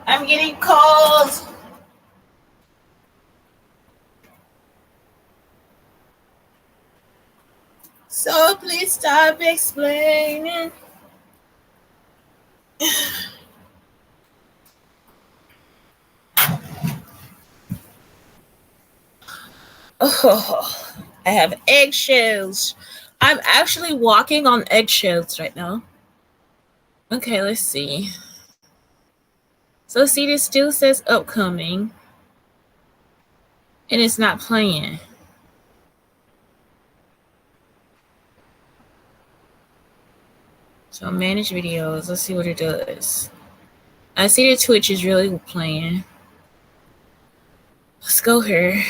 I'm getting cold. So please stop explaining. Oh, I have eggshells. I'm actually walking on eggshells right now. Okay, let's see. So see, this still says upcoming. And it's not playing. So manage videos. Let's see what it does. I see the Twitch is really playing. Let's go here.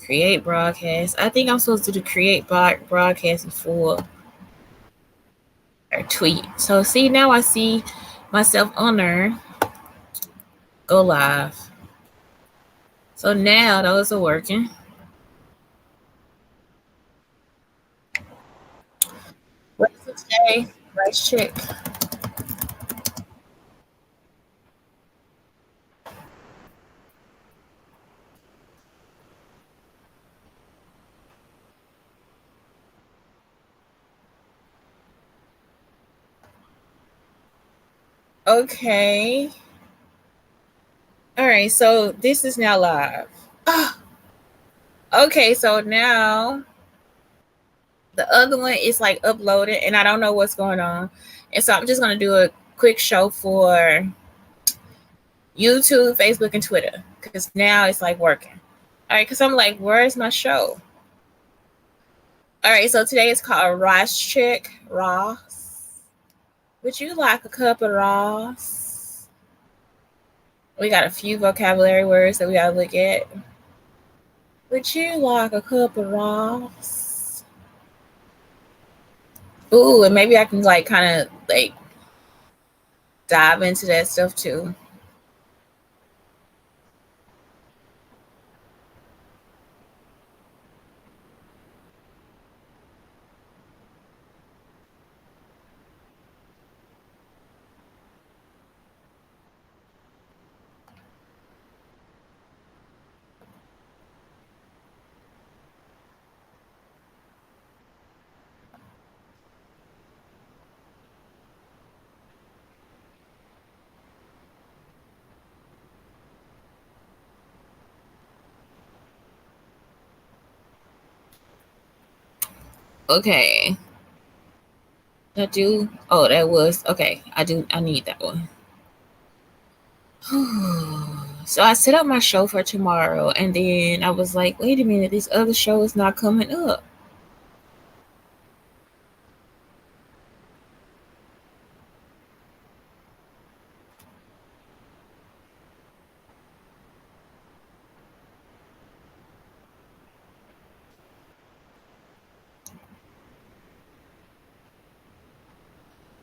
Create broadcast. I think I'm supposed to do create broadcast before or tweet. So see, now I see myself on there. Go live. So now those are working. What's it today? Rice check. Okay. All right. So this is now live. Okay. So now the other one is like uploaded, and I don't know what's going on. And so I'm just gonna do a quick show for YouTube, Facebook, and Twitter because now it's like working. All right. Because I'm like, where's my show? All right. So today is called Rice Check. Ross. Would you like a cup of Ross? We got a few vocabulary words that we gotta look at. Would you like a cup of Ross? Ooh, and maybe I can like kind of like dive into that stuff too. Okay. I do. Oh, that was okay. I need that one. So I set up my show for tomorrow, and then I was like, wait a minute, this other show is not coming up.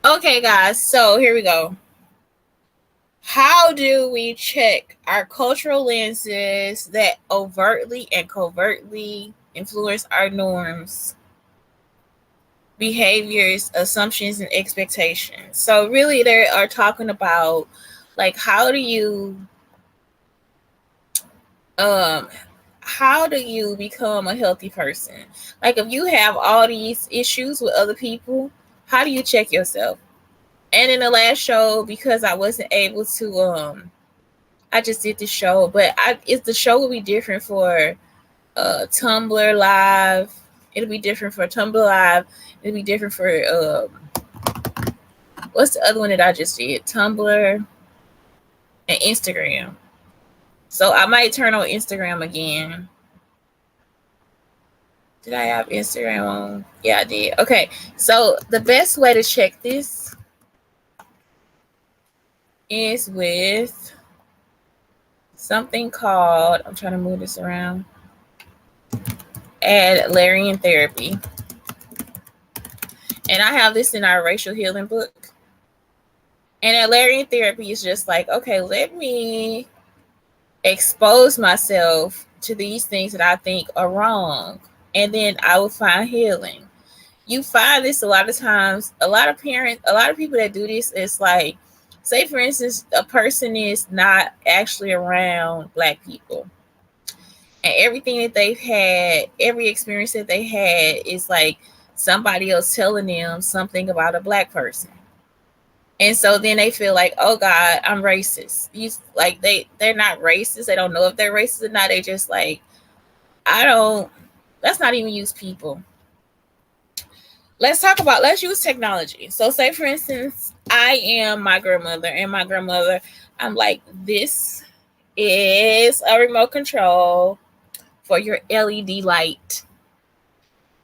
Okay, guys, so here we go. How do we check our cultural lenses that overtly and covertly influence our norms, behaviors, assumptions, and expectations? So really they are talking about like how do you become a healthy person? Like if you have all these issues with other people, how do you check yourself? And in the last show, because I wasn't able to I just did the show, but the show will be different for Tumblr Live. It'll be different for Tumblr Live. It'll be different for what's the other one that I just did? Tumblr and Instagram. So I might turn on Instagram again. Did I have Instagram on? Yeah, I did. Okay, so the best way to check this is with something called, I'm trying to move this around, Adlerian therapy. And I have this in our racial healing book. And Adlerian therapy is just like, okay, let me expose myself to these things that I think are wrong, and then I will find healing. You find this a lot of times. A lot of people that do this is like Say, for instance, a person is not actually around Black people, and everything that they've had, every experience that they had is like somebody else telling them something about a Black person. And so then they feel like, oh God, I'm racist. You like they're not racist. They don't know if they're racist or not. They just like, I don't, let's not even use people. Let's use technology. So say for instance, I am my grandmother, and my grandmother, I'm like, this is a remote control for your LED light.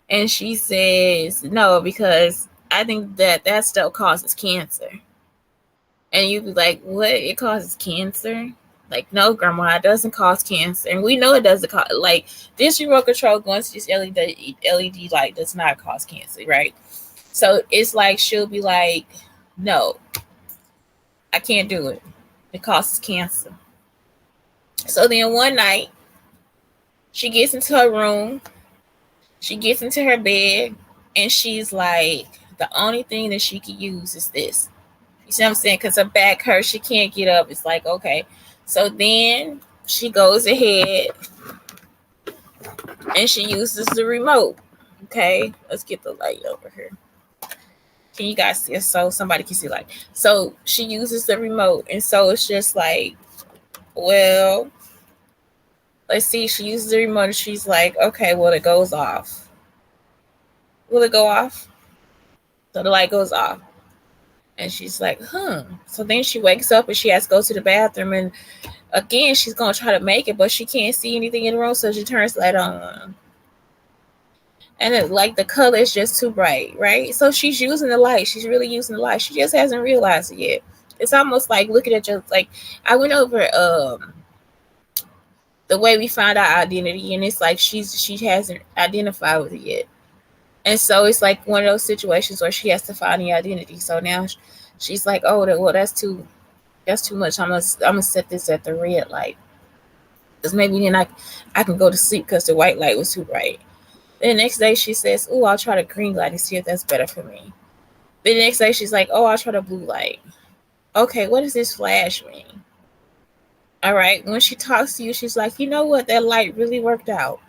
And she says, no, because I think that stuff causes cancer. And you'd be like, what? It causes cancer? Like, no, grandma, it doesn't cause cancer. And we know it doesn't cause, like, this remote control going to this LED light does not cause cancer, right? So it's like, she'll be like, no, I can't do it. It causes cancer. So then one night, she gets into her room, she gets into her bed, and she's like, the only thing that she can use is this. You see what I'm saying? Because her back hurts, she can't get up. It's like, okay. So then she goes ahead and she uses the remote. Okay, let's get the light over here. Can you guys see it? So somebody can see light. So she uses the remote, and so it's just like, well, let's see. She uses the remote, and she's like, okay, well, it goes off. Will it go off? So the light goes off. And she's like, So then she wakes up and she has to go to the bathroom, and again, she's going to try to make it, but she can't see anything in the room, so she turns the light on. And it, like, the color is just too bright, right? So she's using the light. She's really using the light. She just hasn't realized it yet. It's almost like looking at just like, I went over the way we find our identity, and it's like she hasn't identified with it yet. And so it's like one of those situations where she has to find the identity. So now she's like, oh, well, that's too much. I'm gonna set this at the red light, because maybe then I can go to sleep because the white light was too bright. Then the next day she says, oh, I'll try the green light and see if that's better for me. Then the next day she's like, oh, I'll try the blue light. Okay, what does this flash mean? All right, when she talks to you, she's like, you know what, that light really worked out.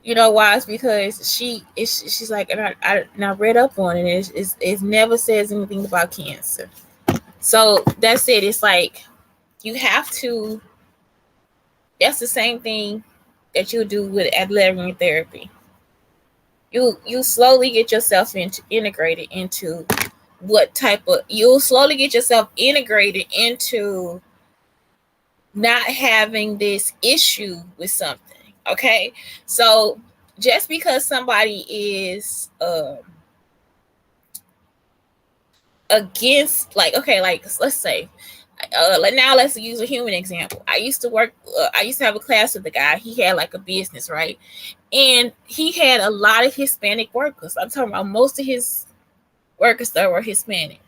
You know why? It's because she's like, and I read up on it. It never says anything about cancer. So that's it. It's like you have to. That's the same thing that you do with athletic therapy. You slowly get yourself integrated into what type of. You'll slowly get yourself integrated into not having this issue with something. Okay, so just because somebody is against, like, okay, like let's say, now let's use a human example. I used to have a class with a guy. He had like a business, right? And he had a lot of Hispanic workers. I'm talking about most of his workers that were Hispanic.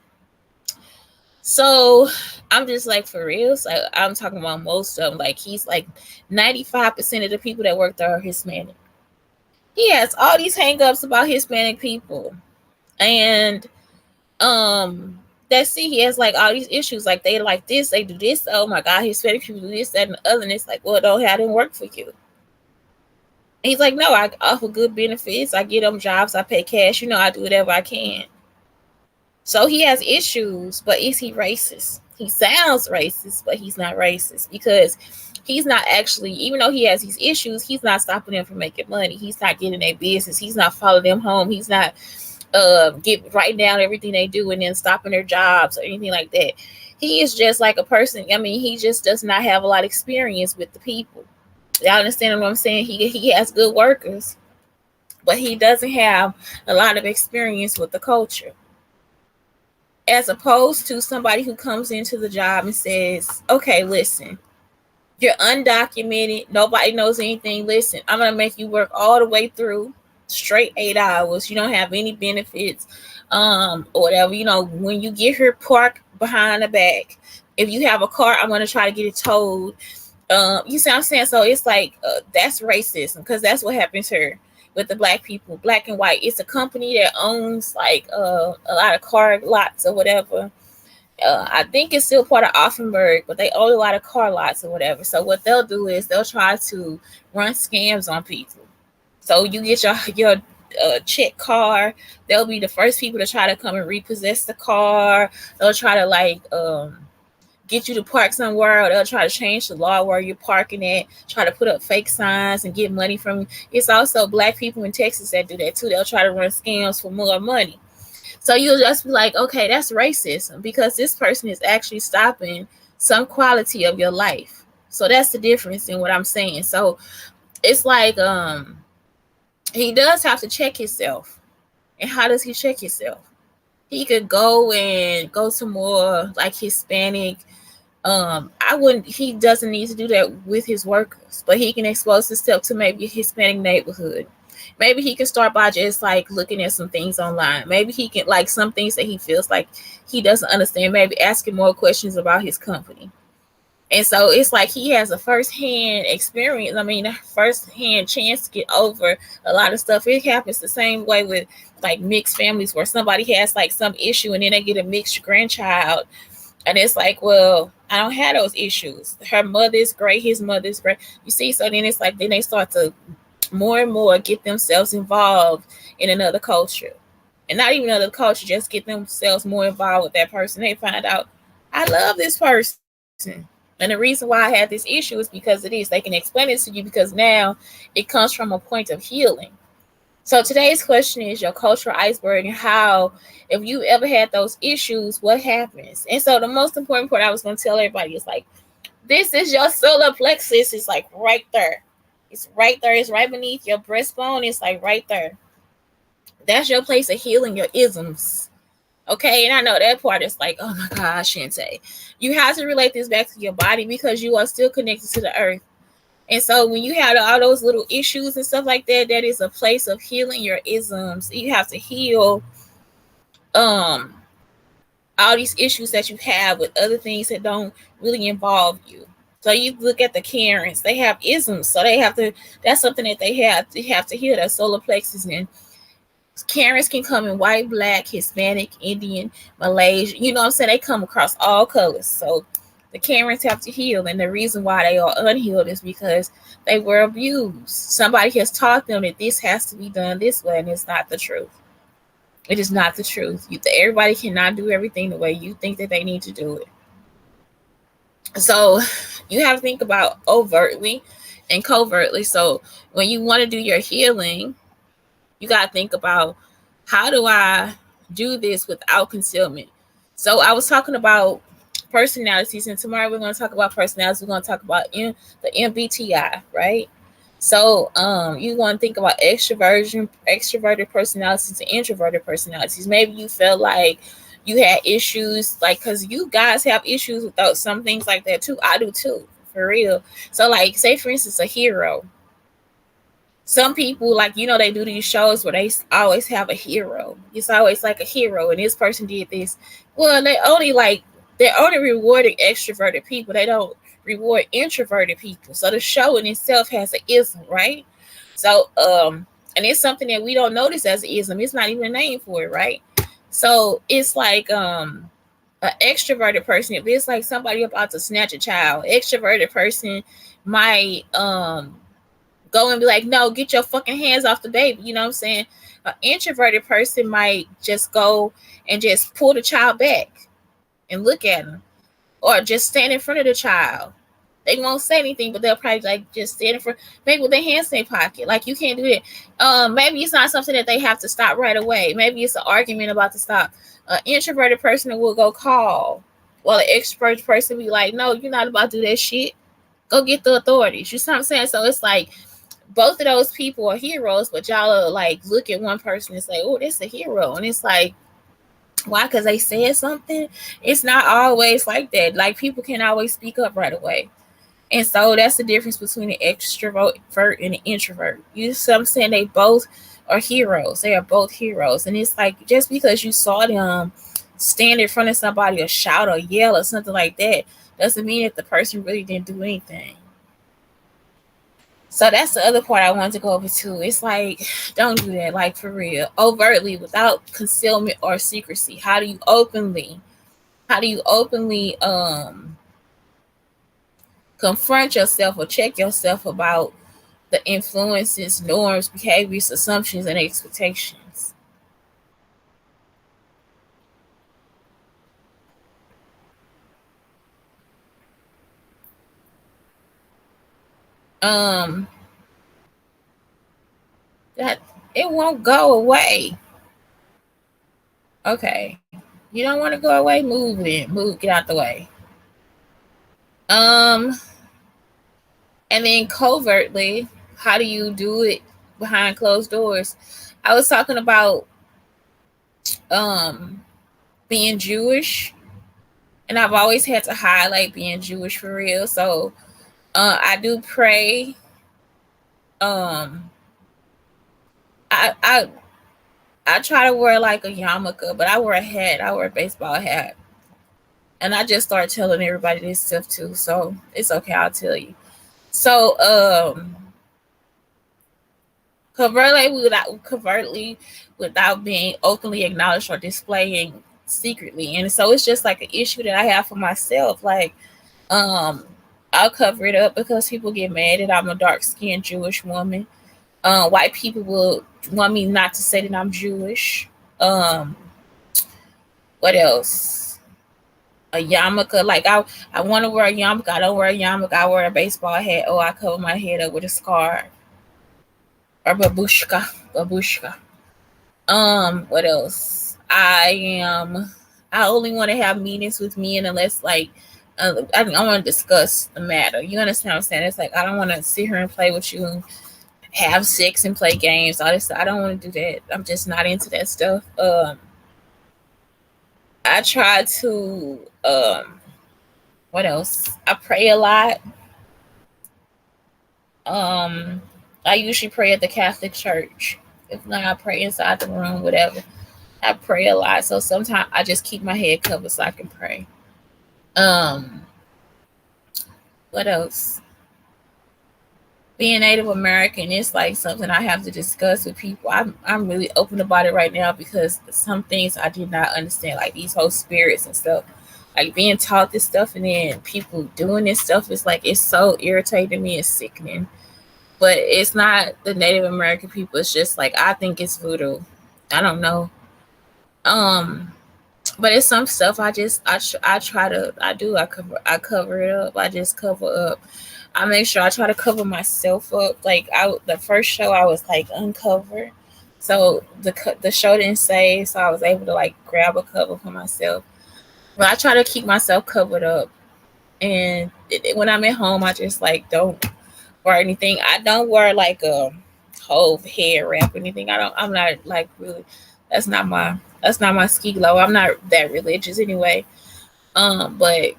So I'm just like, for real? So I'm talking about most of them. Like, he's like 95% of the people that work there are Hispanic. He has all these hang-ups about Hispanic people. And that's it. He has like all these issues. Like, they like this, they do this. Oh my God, Hispanic people do this, that, and the other. And it's like, well, don't have them work for you. And he's like, no, I offer good benefits. I get them jobs. I pay cash. I do whatever I can. So he has issues, but is he racist? He sounds racist, but he's not racist, because he's not actually, even though he has these issues, he's not stopping them from making money. He's not getting their business. He's not following them home. He's not writing down everything they do and then stopping their jobs or anything like that. He is just like a person. I mean, he just does not have a lot of experience with the people. Y'all understand what I'm saying? He has good workers, but he doesn't have a lot of experience with the culture. As opposed to somebody who comes into the job and says, okay, listen, you're undocumented. Nobody knows anything. Listen, I'm going to make you work all the way through straight 8 hours. You don't have any benefits, or whatever. When you get here, park behind the back. If you have a car, I'm going to try to get it towed. You see what I'm saying? So it's like, that's racism, because that's what happens here with the Black people, Black and White. It's a company that owns like a lot of car lots or whatever. I think it's still part of Offenburg, but they own a lot of car lots or whatever. So what they'll do is they'll try to run scams on people. So you get your check car, they'll be the first people to try to come and repossess the car. They'll try to get you to park somewhere, or they'll try to change the law where you're parking at, try to put up fake signs and get money from you. It's also black people in Texas that do that too. They'll try to run scams for more money. So you'll just be like, okay, that's racism, because this person is actually stopping some quality of your life. So that's the difference in what I'm saying. So it's like he does have to check himself. And how does he check himself? He could go to more like Hispanic. He doesn't need to do that with his workers, but he can expose himself to maybe a Hispanic neighborhood. Maybe he can start by just like looking at some things online. Maybe he can, like, some things that he feels like he doesn't understand, maybe asking more questions about his company. And so it's like he has a first-hand experience. I mean, a first-hand chance to get over a lot of stuff. It happens the same way with like mixed families, where somebody has like some issue and then they get a mixed grandchild. And it's like, well, I don't have those issues. Her mother's great, his mother's great. You see, so then it's like, then they start to more and more get themselves involved in another culture. And not even another culture, just get themselves more involved with that person. They find out, I love this person. And the reason why I have this issue is because it is. They can explain it to you because now it comes from a point of healing. So today's question is your cultural iceberg, and how, if you ever had those issues, what happens? And so the most important part I was going to tell everybody is like, this is your solar plexus. It's like right there. It's right there. It's right beneath your breastbone. It's like right there. That's your place of healing your isms. Okay, and I know that part is like, oh my God, Shantae. You have to relate this back to your body because you are still connected to the earth. And so when you have all those little issues and stuff like that, that is a place of healing your isms. You have to heal all these issues that you have with other things that don't really involve you. So you look at the Karens, they have isms. So they have to, that's something that they have to heal, that solar plexus. And Karens can come in white, black, Hispanic, Indian, Malaysian. You know what I'm saying? They come across all colors. So the Karens have to heal. And the reason why they are unhealed is because they were abused. Somebody has taught them that this has to be done this way, and it's not the truth. It is not the truth. Everybody cannot do everything the way you think that they need to do it. So you have to think about overtly and covertly. So when you want to do your healing, you got to think about, how do I do this without concealment? So I was talking about personalities, and tomorrow we're going to talk about personalities. We're going to talk about the MBTI, right? So you want to think about extroverted personalities and introverted personalities. Maybe you felt like you had issues, like, because you guys have issues with some things like that too. I do too, for real. So like, say for instance, a hero. Some people, like, they do these shows where they always have a hero. It's always like a hero, and this person did this. Well, they're only rewarding extroverted people. They don't reward introverted people. So the show in itself has an ism, right? So and it's something that we don't notice as an ism. It's not even a name for it, right? So it's like an extroverted person, if it's like somebody about to snatch a child, extroverted person might go and be like, no, get your fucking hands off the baby. You know what I'm saying? An introverted person might just go and just pull the child back and look at him, or just stand in front of the child. They won't say anything, but they'll probably like just stand in front, maybe with their hands in their pocket. Like, you can't do that. Maybe it's not something that they have to stop right away. Maybe it's an argument about to stop. An introverted person will go call, while an extrovert person be like, no, you're not about to do that shit. Go get the authorities. You see what I'm saying? So it's like, both of those people are heroes, but y'all are like, look at one person and say, oh, that's a hero. And it's like, why? Because they said something? It's not always like that. Like, people can't always speak up right away. And so that's the difference between an extrovert and an introvert. You see what I'm saying? They both are heroes. They are both heroes. And it's like, just because you saw them stand in front of somebody or shout or yell or something like that, doesn't mean that the person really didn't do anything. So that's the other part I wanted to go over too. It's like, don't do that, like, for real. Overtly, without concealment or secrecy. How do you How do you openly confront yourself or check yourself about the influences, norms, behaviors, assumptions, and expectations? Um, that it won't go away. Okay. You don't want to go away? Move it. Move, get out the way. Um, and then covertly, how do you do it behind closed doors? I was talking about um being Jewish, and I've always had to highlight being Jewish for real. So I do pray. Um, I I try to wear like a yarmulke, but I wear a hat. I wear a baseball hat, and I just start telling everybody this stuff too. So it's okay. I'll tell you. So covertly without being openly acknowledged or displaying secretly, and so it's just like an issue that I have for myself. Like um, I'll cover it up because people get mad that I'm a dark skinned Jewish woman. White people will want me not to say that I'm Jewish. Um, what else? A yarmulke. Like I want to wear a yarmulke. I don't wear a yarmulke. I wear a baseball hat. Oh, I cover my head up with a scarf or babushka. What else? I only want to have meetings with men unless like I want to discuss the matter. You understand what I'm saying? It's like I don't want to sit here and play with you and have sex and play games. All this stuff. I don't want to do that. I'm just not into that stuff. I try to what else? I pray a lot. Um, I usually pray at the Catholic Church. If not, I pray inside the room, whatever. I pray a lot, so sometimes I just keep my head covered so I can pray. Um, what else? Being Native American is like something I have to discuss with people. I'm really open about it right now because some things I did not understand, like these whole spirits and stuff. Like being taught this stuff and then people doing this stuff is like it's so irritating me, it's sickening. But it's not the Native American people. It's just like I think it's voodoo. I don't know. Um, but it's some stuff I try to I cover it up. I just cover up. I make sure I try to cover myself up. Like the first show I was like uncovered, so the show didn't save, so I was able to like grab a cover for myself. But I try to keep myself covered up, and when I'm at home, I just like don't wear anything. I don't wear like a whole head wrap or anything. I don't. I'm not like really. That's not my. That's not my ski glow. I'm not that religious anyway. But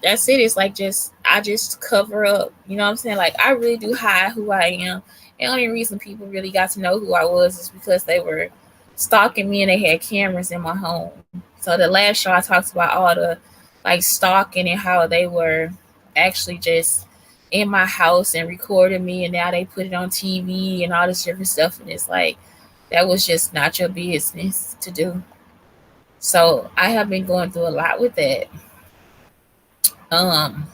that's it. It's like just I just cover up. You know what I'm saying? Like I really do hide who I am. And the only reason people really got to know who I was is because they were stalking me and they had cameras in my home. So the last show I talked about all the like stalking and how they were actually just in my house and recording me and now they put it on TV and all this different stuff and it's like that was just not your business to do. So I have been going through a lot with that. Um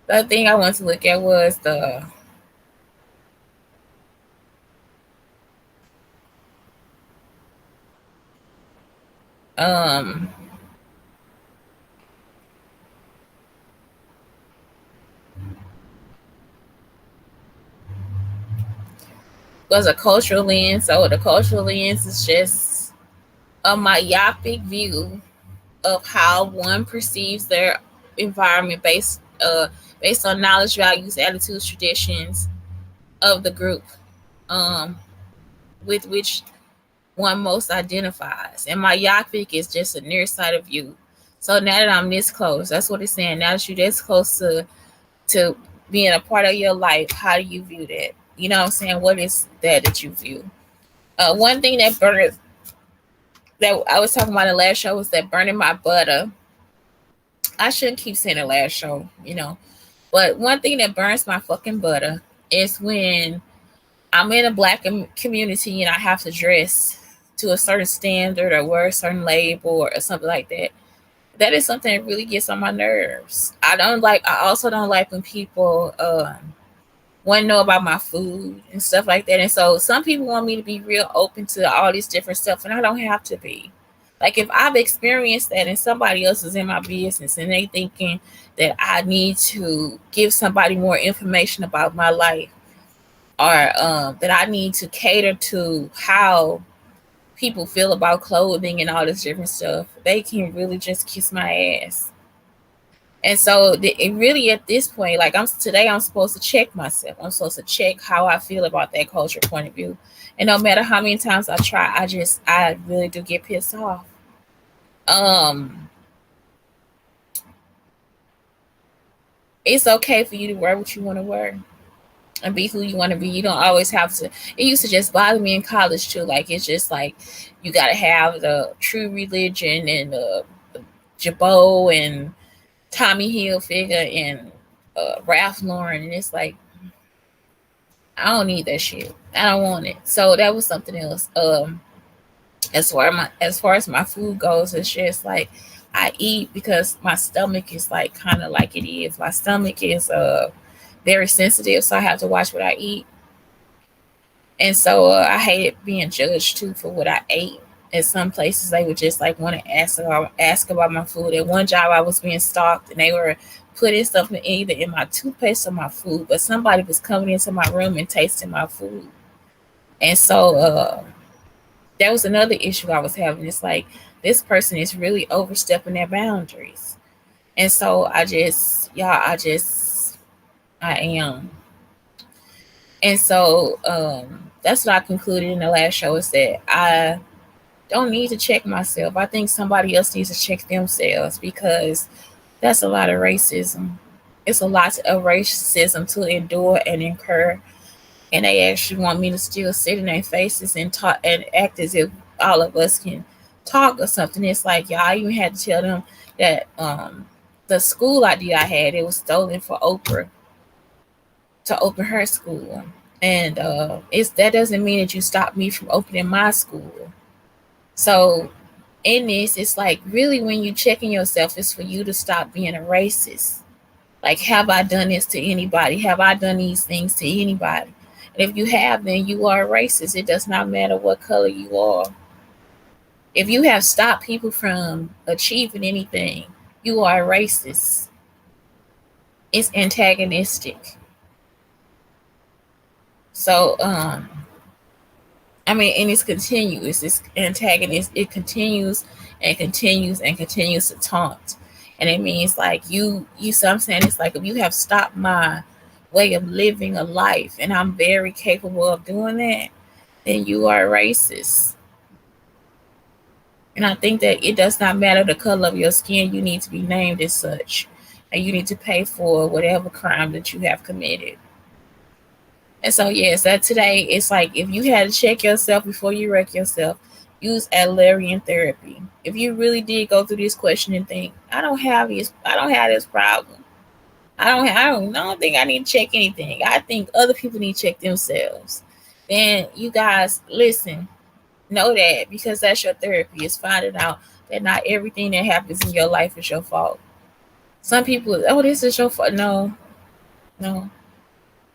the other thing I wanted to look at was the um was a cultural lens. So the cultural lens is just a myopic view of how one perceives their environment based on knowledge, values, attitudes, traditions of the group um, with which one most identifies. And myopic is just a nearsighted view. So now that I'm this close, that's what it's saying. Now that you're this close to being a part of your life, how do you view that? You know what I'm saying? What is that you view? One thing that I was talking about in the last show was that burning my butter. I shouldn't keep saying the last show, you know. But one thing that burns my fucking butter is when I'm in a black community and I have to dress to a certain standard or wear a certain label or something like that. that is something that really gets on my nerves. I also don't like when people want to know about my food and stuff like that. And so some people want me to be real open to all this different stuff, and I don't have to be. Like if I've experienced that and somebody else is in my business and they thinking that I need to give somebody more information about my life, or that I need to cater to how people feel about clothing and all this different stuff, they can really just kiss my ass. And so it really at this point, like I'm supposed to check myself. I'm supposed to check how I feel about that culture point of view. And no matter how many times I try, I really do get pissed off. It's okay for you to wear what you want to wear and be who you want to be. You don't always have to. It used to just bother me in college too. Like it's just like you got to have the true religion and the Jabot and Tommy Hilfiger and Ralph Lauren, and it's like I don't need that shit. I don't want it. So that was something else. As far as my food goes, it's just like I eat because my stomach is like kind of like it is. My stomach is very sensitive, so I have to watch what I eat. And so I hated being judged too for what I ate. At some places, they would just like want to ask about my food. At one job, I was being stalked, and they were putting stuff either in my toothpaste or my food. But somebody was coming into my room and tasting my food, and so that was another issue I was having. It's like this person is really overstepping their boundaries, and so I am. And so that's what I concluded in the last show, is that I don't need to check myself. I think somebody else needs to check themselves, because that's a lot of racism. It's a lot of racism to endure and incur. And they actually want me to still sit in their faces and talk and act as if all of us can talk or something. It's like, y'all even had to tell them that the school idea I had, it was stolen for Oprah to open her school. And that doesn't mean that you stop me from opening my school. So in this, it's like really when you checking yourself, it's for you to stop being a racist. Like, have I done this to anybody? Have I done these things to anybody? And if you have, then you are a racist. It does not matter what color you are. If you have stopped people from achieving anything, you are a racist. It's antagonistic. So, and it's continuous. It's antagonist. It continues and continues and continues to taunt. And it means like so I'm saying it's like if you have stopped my way of living a life and I'm very capable of doing that, then you are a racist. And I think that it does not matter the color of your skin. You need to be named as such. And you need to pay for whatever crime that you have committed. And so, yes, that today, it's like if you had to check yourself before you wreck yourself, use Adlerian therapy. If you really did go through this question and think, I don't have this problem. I don't think I need to check anything. I think other people need to check themselves. Then you guys listen, know that, because that's your therapy, is finding out that not everything that happens in your life is your fault. Some people, oh, this is your fault. No.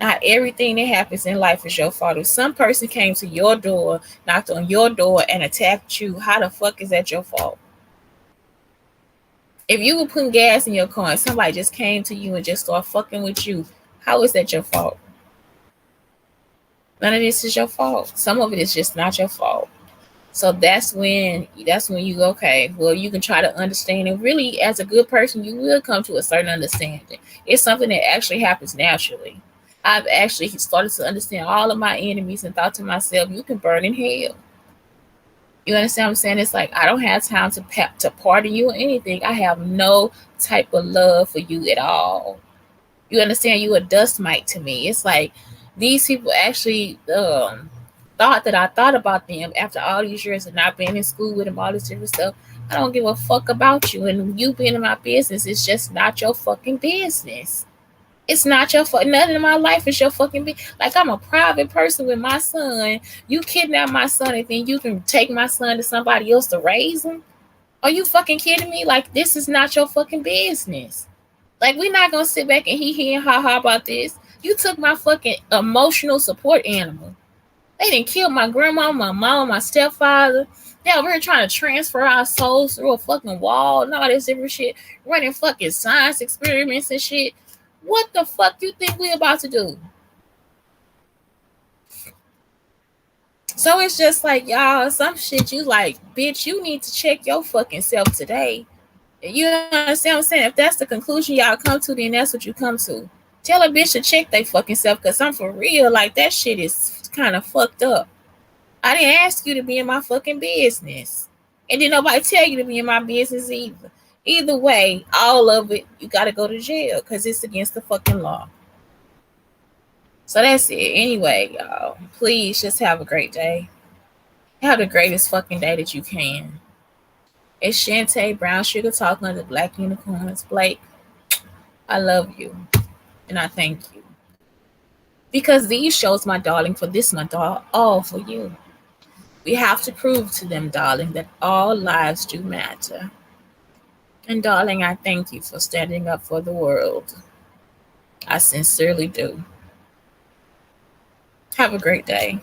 Not everything that happens in life is your fault. If some person came to your door, knocked on your door, and attacked you, how the fuck is that your fault? If you were putting gas in your car and somebody just came to you and just started fucking with you, how is that your fault? None of this is your fault. Some of it is just not your fault. So that's when you go, okay, well, you can try to understand. And really, as a good person, you will come to a certain understanding. It's something that actually happens naturally. I've actually started to understand all of my enemies and thought to myself, you can burn in hell. You understand what I'm saying? It's like, I don't have time to pardon you or anything. I have no type of love for you at all. You understand? You a dust mite to me. It's like these people actually thought that I thought about them after all these years of not being in school with them, all this different stuff. I don't give a fuck about you. And you being in my business is just not your fucking business. It's not your fault. Nothing in my life is your fucking business. Like, I'm a private person with my son. You kidnap my son and then you can take my son to somebody else to raise him? Are you fucking kidding me? Like, this is not your fucking business. Like, we're not gonna sit back and hee and ha ha about this. You took my fucking emotional support animal. They didn't kill my grandma, my mom, my stepfather. They over here trying to transfer our souls through a fucking wall and all this different shit, running fucking science experiments and shit. What the fuck you think we about to do? So it's just like, y'all, some shit you like, bitch, you need to check your fucking self today. You understand what I'm saying? If that's the conclusion y'all come to, then that's what you come to. Tell a bitch to check they fucking self, because I'm for real. Like, that shit is kind of fucked up. I didn't ask you to be in my fucking business. And didn't nobody tell you to be in my business either. Either way, all of it, you got to go to jail because it's against the fucking law. So that's it. Anyway, y'all, please just have a great day. Have the greatest fucking day that you can. It's Shantae Brown Sugar talking on the Black Unicorns. Blake, I love you. And I thank you. Because these shows, my darling, for this month are all for you. We have to prove to them, darling, that all lives do matter. And darling, I thank you for standing up for the world. I sincerely do. Have a great day.